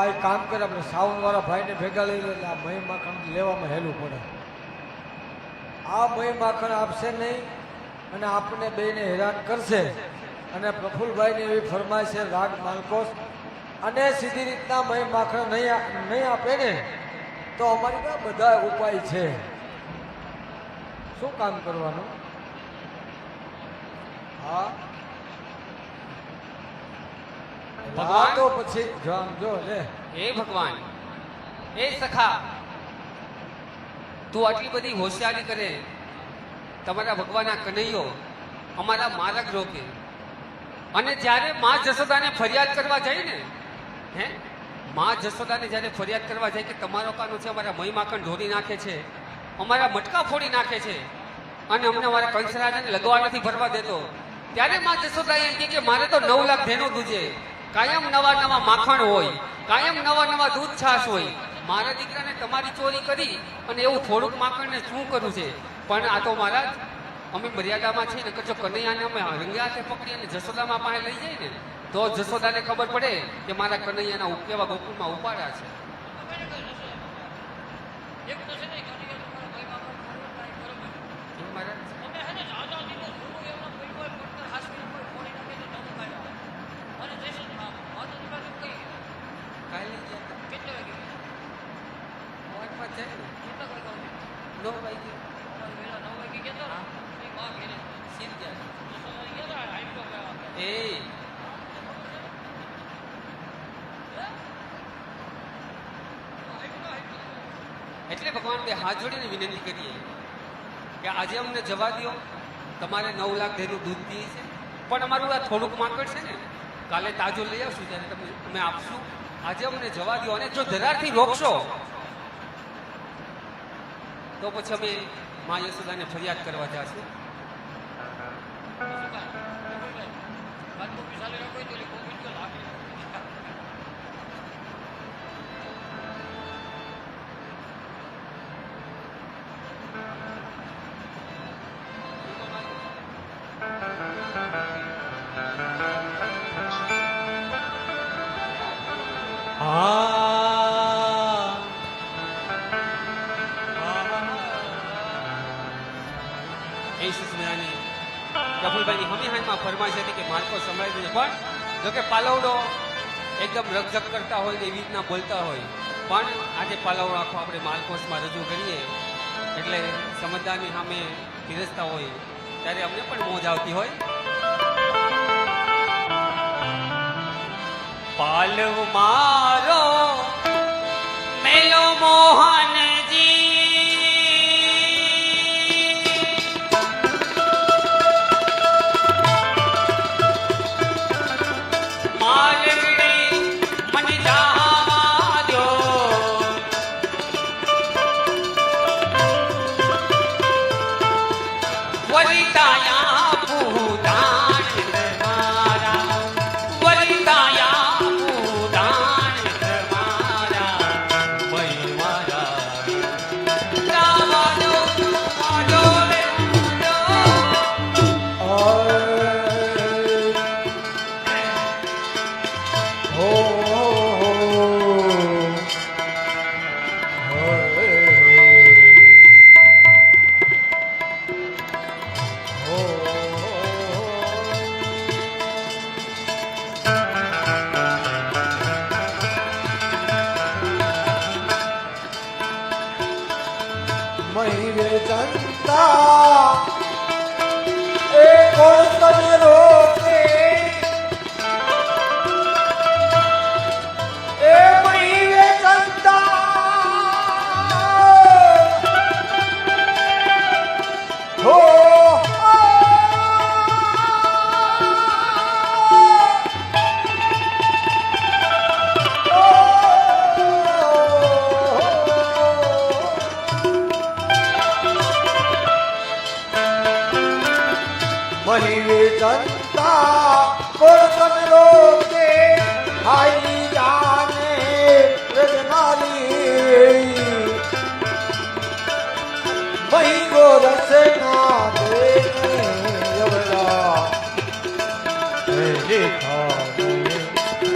આ કામ કરે આપણે સાવન વાળા ભાઈને ભેગા લઈ લે એટલે આ મહી માખણ લેવામાં હેલું પડે. આ મહી માખણ આપશે નહીં અને આપણને બેને હેરાન કરશે. અને પ્રફુલભાઈને એવી ફરમાય છે રાગ માલકોસ અને સીધી રીતના મહી માખણ નહીં આપે ને તો અમારી પાસે બધા ઉપાય છે. શું કામ કરવાનું? હા ભગવાન તો પછી જો લે હે ભગવાન, હે સખા, તું આટલી બધી હોશિયારી કરે, તમારા ભગવાનના કનૈયો અમારા માર્ગ રોકે, અને જ્યારે માં જશોદાને ફરિયાદ કરવા જાય ને, હે માં જશોદાને જ્યારે ફરિયાદ કરવા જાય કે તમારો કાનો છે અમારા મહી માખણ ઢોરી નાખે છે, અમારા મટકા ફોડી નાખે છે અને અમને અમારા કંસરાજાને લગવા નથી ભરવા દેતો, ત્યારે માં જશોદા એમ કે મારે તો 9 લાખ ધેનું દૂજે, કાયમ નવા માખણ હોય, કાયમ નવા દૂધ છાશ હોય, મારા દીકરાને તમારી ચોરી કરી અને એવું થોડુંક માખણને શું કરવું છે? પણ આ તો મહારાજ અમે મર્યાદામાં છીએ ને, જો કનૈયાને અમે રંગે હાથે પકડી અને જશોદામાં પાસે લઈ જાય ને તો જશોદાને ખબર પડે કે મારા કનૈયાના કેવા ગોકુળમાં ઉપાડ્યા છે. એટલે ભગવાન બે હાથ જોડીને વિનંતી કરીએ કે આજે અમને જવા દો, તમારે 9 લાખ ધેનું દૂધ દઈએ છે, પણ અમારું આ થોડુંક માકડ છે ને, કાલે તાજો લઈ આવશું ત્યારે તમે અમે આપશું, આજે અમને જવા દો. અને જો ધરારથી રોકશો તો પછી અમે મા યશોદાને ફરિયાદ કરવા જશું. પ્રફુલભાઈની હમી હાઈમાં ફરમાઈશ હતી કે માલકો સંભળાઈ દેજો, પણ જોકે પાલવડો એકદમ રકઝક કરતા હોય ને એવી રીતના બોલતા હોય, પણ આજે પાલવડો આખો આપણે માલકોસમાં રજૂ કરીએ એટલે સમજદારની સામે પીરસતા હોય ત્યારે અમને પણ મોજ આવતી હોય. પાલવ મારો મેલો મોહનજી,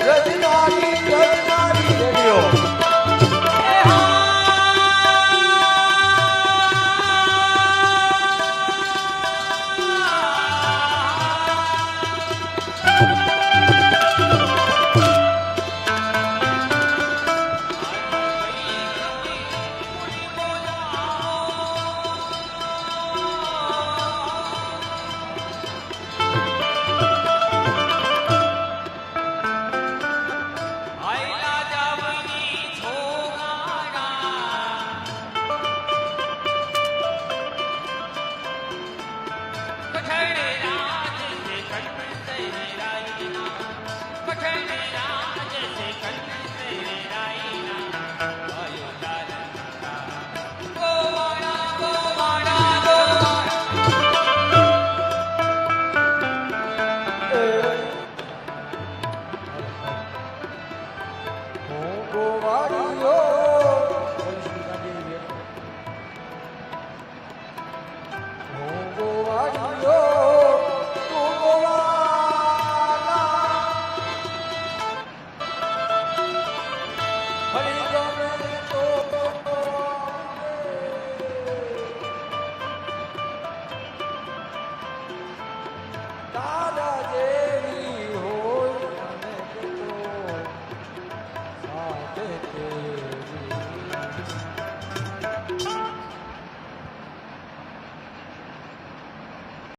રજનારી ગોવાળી